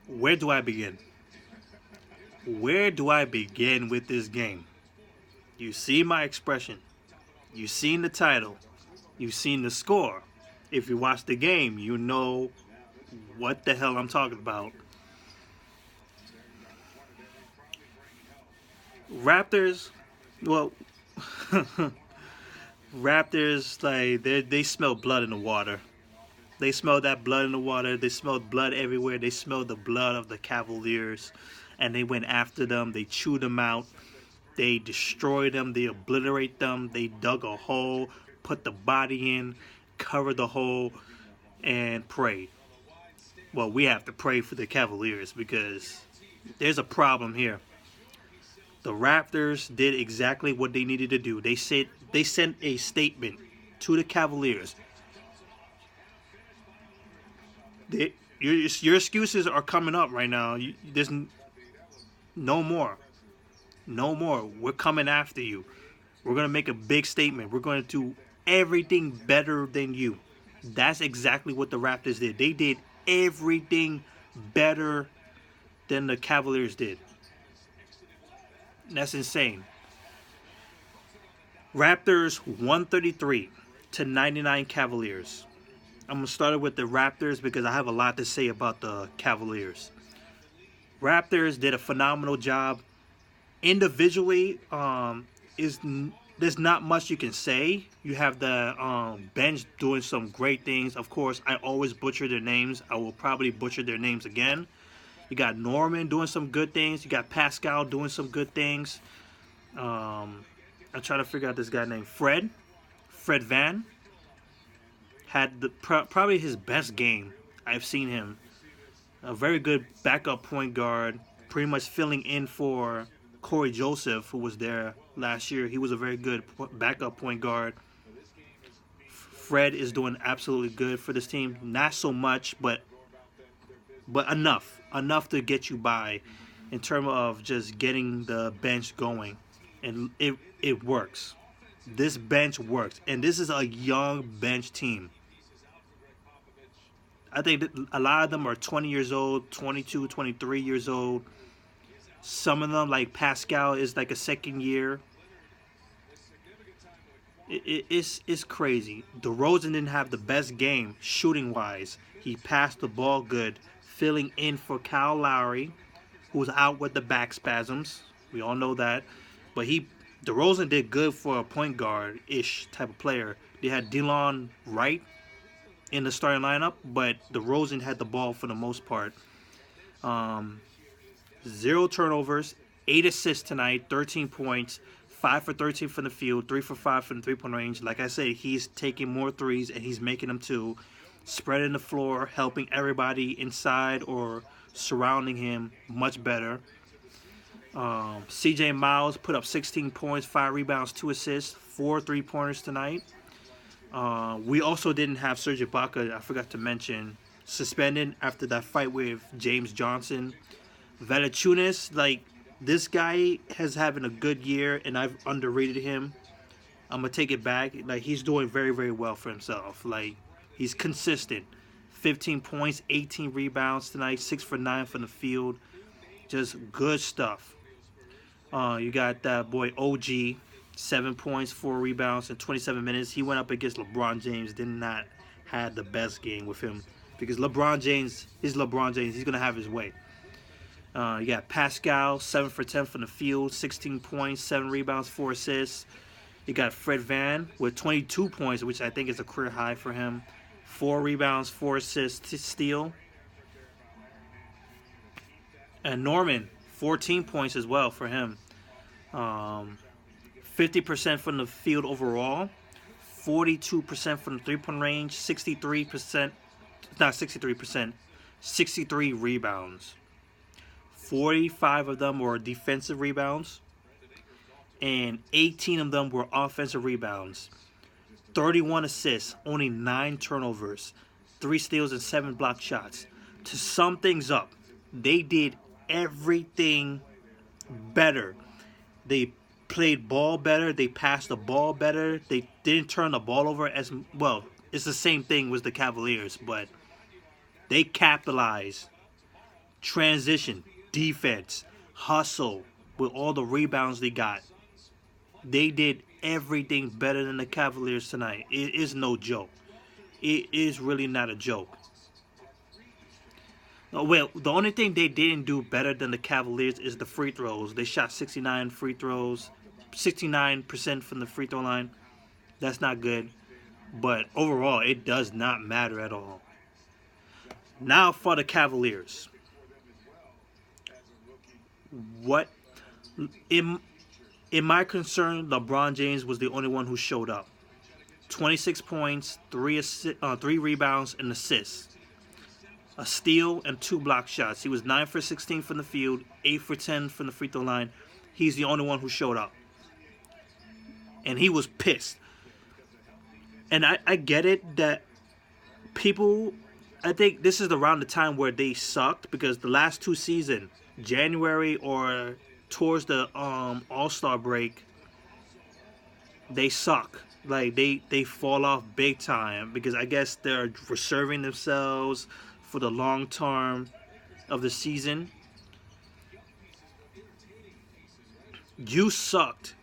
Where do I begin? Where do I begin with this game? You see my expression. You've seen the title. You've seen the score. If you watch the game, you know what the hell I'm talking about. Raptors, well, Raptors, like, they smell blood in the water. They smell that blood in the water. They smelled blood everywhere. They smelled the blood of the Cavaliers. And they went after them. They chewed them out. They destroyed them. They obliterate them. They dug a hole, put the body in, covered the hole, and prayed. Well, we have to pray for the Cavaliers because there's a problem here. The Raptors did exactly what they needed to do. They sent a statement to the Cavaliers. Your excuses are coming up right now. There's no more. No more. We're coming after you. We're going to make a big statement. We're going to do everything better than you. That's exactly what the Raptors did. They did everything better than the Cavaliers did. That's insane. Raptors 133 to 99 Cavaliers. I'm going to start with the Raptors because I have a lot to say about the Cavaliers. Raptors did a phenomenal job. Individually, there's not much you can say. You have the bench doing some great things. Of course, I always butcher their names. I will probably butcher their names again. You got Norman doing some good things. You got Pascal doing some good things. I'm trying to figure out this guy named Fred. Fred Van had probably his best game I've seen him. A very good backup point guard, pretty much filling in for Corey Joseph, who was there last year. He was a very good backup point guard. Fred is doing absolutely good for this team. Not so much, but enough to get you by in terms of just getting the bench going, and it works. This bench works, and this is a young bench team. I think a lot of them are 20 years old, 22, 23 years old. Some of them, like Pascal, is like a second year. It's crazy. DeRozan didn't have the best game shooting-wise. He passed the ball good, filling in for Kyle Lowry, who was out with the back spasms. We all know that. But DeRozan did good for a point guard-ish type of player. They had Delon Wright in the starting lineup, but DeRozan had the ball for the most part. 0 turnovers, 8 assists tonight, 13 points, 5 for 13 from the field, 3 for 5 from the three-point range. Like I said, he's taking more threes, and he's making them too. Spreading the floor, helping everybody inside or surrounding him much better. CJ Miles put up 16 points, 5 rebounds, 2 assists, 4 three-pointers tonight. We also didn't have Serge Ibaka, I forgot to mention, suspended after that fight with James Johnson. Valanciunas, like, this guy has having a good year, and I've underrated him. I'm going to take it back. Like, he's doing very, very well for himself. Like, he's consistent. 15 points, 18 rebounds tonight, 6 for 9 from the field. Just good stuff. You got that boy OG, 7 points, 4 rebounds in 27 minutes. He went up against LeBron James, did not have the best game with him. Because LeBron James is LeBron James. He's going to have his way. You got Pascal, 7 for 10 from the field, 16 points, 7 rebounds, 4 assists. You got Fred Van with 22 points, which I think is a career high for him. 4 rebounds, 4 assists to steal. And Norman, 14 points as well for him. 50% from the field overall, 42% from the three-point range, 63%, 63 rebounds. 45 of them were defensive rebounds, and 18 of them were offensive rebounds. 31 assists, only 9 turnovers, 3 steals, and 7 blocked shots. To sum things up, they did everything better. They played ball better. They passed the ball better. They didn't turn the ball over as well. It's the same thing with the Cavaliers, but they capitalized transition, defense, hustle, with all the rebounds they got. They did everything better than the Cavaliers tonight. It is no joke. It is really not a joke. Well, the only thing they didn't do better than the Cavaliers is the free throws. They shot 69 free throws, 69% from the free throw line. That's not good. But overall, it does not matter at all. Now for the Cavaliers. What in my concern, LeBron James was the only one who showed up. 26 points, 3 rebounds, and assists. A steal and 2 block shots. He was 9 for 16 from the field, 8 for 10 from the free throw line. He's the only one who showed up. And he was pissed. And I get it that people, I think this is around the time where they sucked, because the last 2 seasons, January or towards the All-Star break, they suck. Like they fall off big time, because I guess they're reserving themselves for the long term of the season. You sucked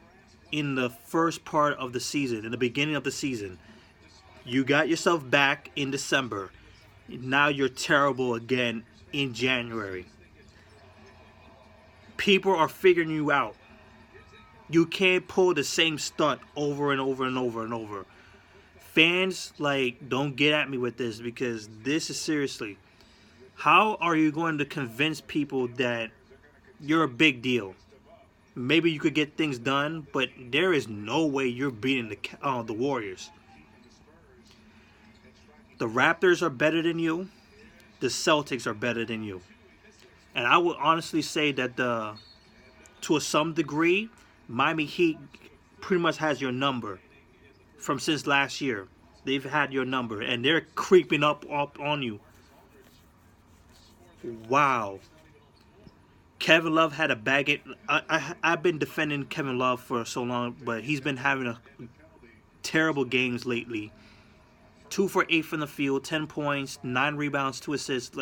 in the first part of the season, in the beginning of the season. You got yourself back in December. Now you're terrible again in January. People are figuring you out. You can't pull the same stunt over and over and over and over. Fans, don't get at me with this, because this is seriously. How are you going to convince people that you're a big deal? Maybe you could get things done, but there is no way you're beating the Warriors. The Raptors are better than you. The Celtics are better than you. And I would honestly say that to some degree, Miami Heat pretty much has your number from since last year. They've had your number, and they're creeping up on you. Wow. Kevin Love had a bag it. I've been defending Kevin Love for so long, but he's been having terrible games lately. 2 for 8 from the field, 10 points, 9 rebounds, 2 assists.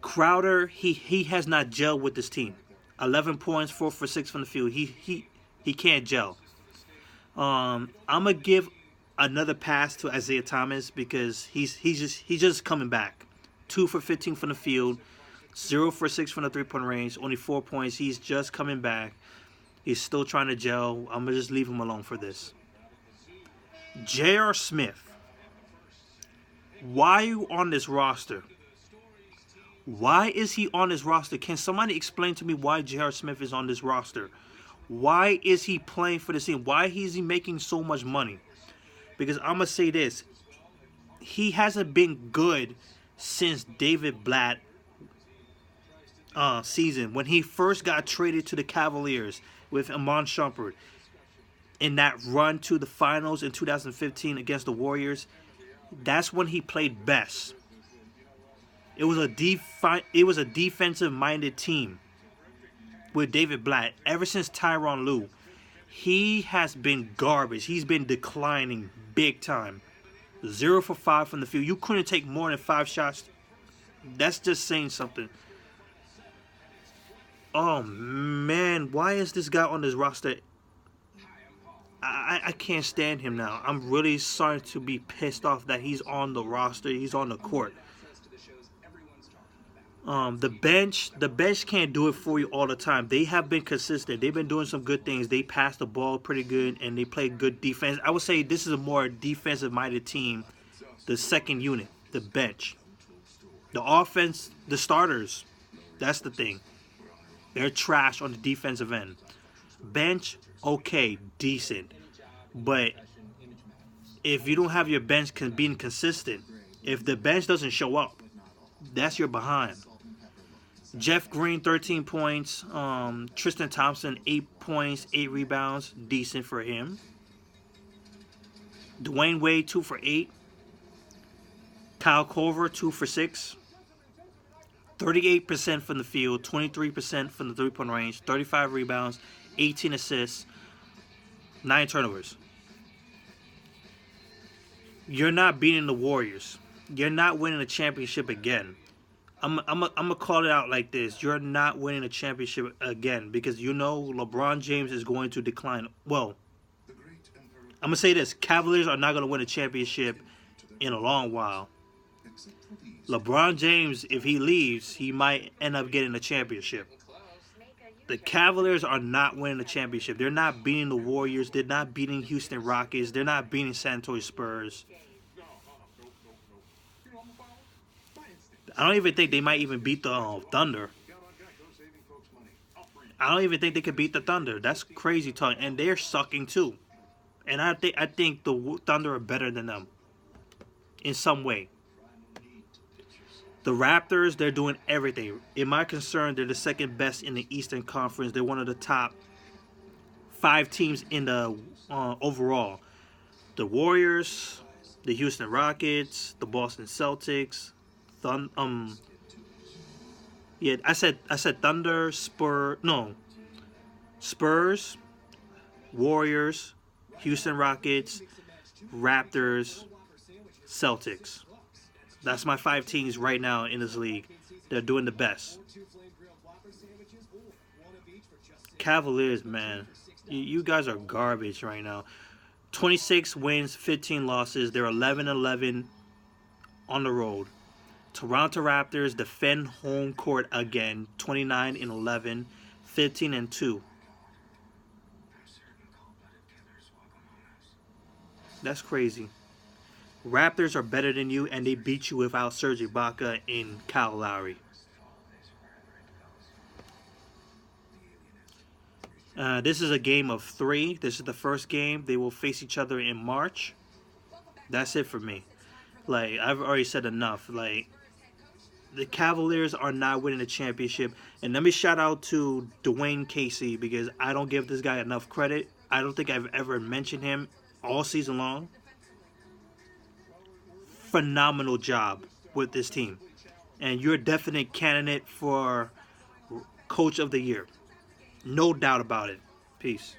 Crowder, he has not gelled with this team. 11 points, 4 for 6 from the field. He can't gel. I'm gonna give another pass to Isaiah Thomas, because he's just coming back. 2 for 15 from the field, 0 for 6 from the 3-point range, only 4 points. He's just coming back. He's still trying to gel. I'm gonna just leave him alone for this. J.R. Smith. Why are you on this roster? Why is he on this roster? Can somebody explain to me why J.R. Smith is on this roster? Why is he playing for this team? Why is he making so much money? Because I'm going to say this. He hasn't been good since David Blatt season. When he first got traded to the Cavaliers with Iman Shumpert. In that run to the finals in 2015 against the Warriors. That's when he played best. It was a defensive-minded team with David Blatt. Ever since Tyronn Lue, he has been garbage. He's been declining big time. 0 for 5 from the field. You couldn't take more than 5 shots. That's just saying something. Oh, man. Why is this guy on this roster? I can't stand him now. I'm really starting to be pissed off that he's on the roster. He's on the court. The bench can't do it for you all the time. They have been consistent. They've been doing some good things. They pass the ball pretty good, and they play good defense. I would say this is a more defensive-minded team. The second unit, the bench. The offense, the starters, that's the thing. They're trash on the defensive end. Bench, okay, decent. But if you don't have your bench being consistent, if the bench doesn't show up, that's your behind. Jeff Green, 13 points. Tristan Thompson, 8 points, 8 rebounds. Decent for him. Dwayne Wade, 2 for 8. Kyle Korver, 2 for 6. 38% from the field, 23% from the 3-point range, 35 rebounds, 18 assists, 9 turnovers. You're not beating the Warriors. You're not winning the championship again. I'm gonna call it out like this. You're not winning a championship again because you know LeBron James is going to decline. Well, I'm gonna say this: Cavaliers are not gonna win a championship in a long while. LeBron James, if he leaves, he might end up getting a championship. The Cavaliers are not winning the championship. They're not beating the Warriors. They're not beating Houston Rockets. They're not beating San Antonio Spurs. I don't even think they might even beat the Thunder. I don't even think they could beat the Thunder. That's crazy talk, and they're sucking too. And I think the Thunder are better than them in some way. The Raptors, they're doing everything. In my concern, they're the second best in the Eastern Conference. They're one of the top 5 teams in the overall. The Warriors, the Houston Rockets, the Boston Celtics, yeah, I said Thunder, Spurs, Warriors, Houston Rockets, Raptors, Celtics. That's my 5 teams right now in this league. They're doing the best. Cavaliers, man, you guys are garbage right now. 26 wins, 15 losses. They're 11-11 on the road. Toronto Raptors defend home court again, 29-11, 15-2. That's crazy. Raptors are better than you, and they beat you without Serge Ibaka and Kyle Lowry. This is a game of 3. This is the first game. They will face each other in March. That's it for me. Like, I've already said enough. Like, the Cavaliers are not winning the championship. And let me shout out to Dwayne Casey because I don't give this guy enough credit. I don't think I've ever mentioned him all season long. Phenomenal job with this team. And you're a definite candidate for Coach of the Year. No doubt about it. Peace.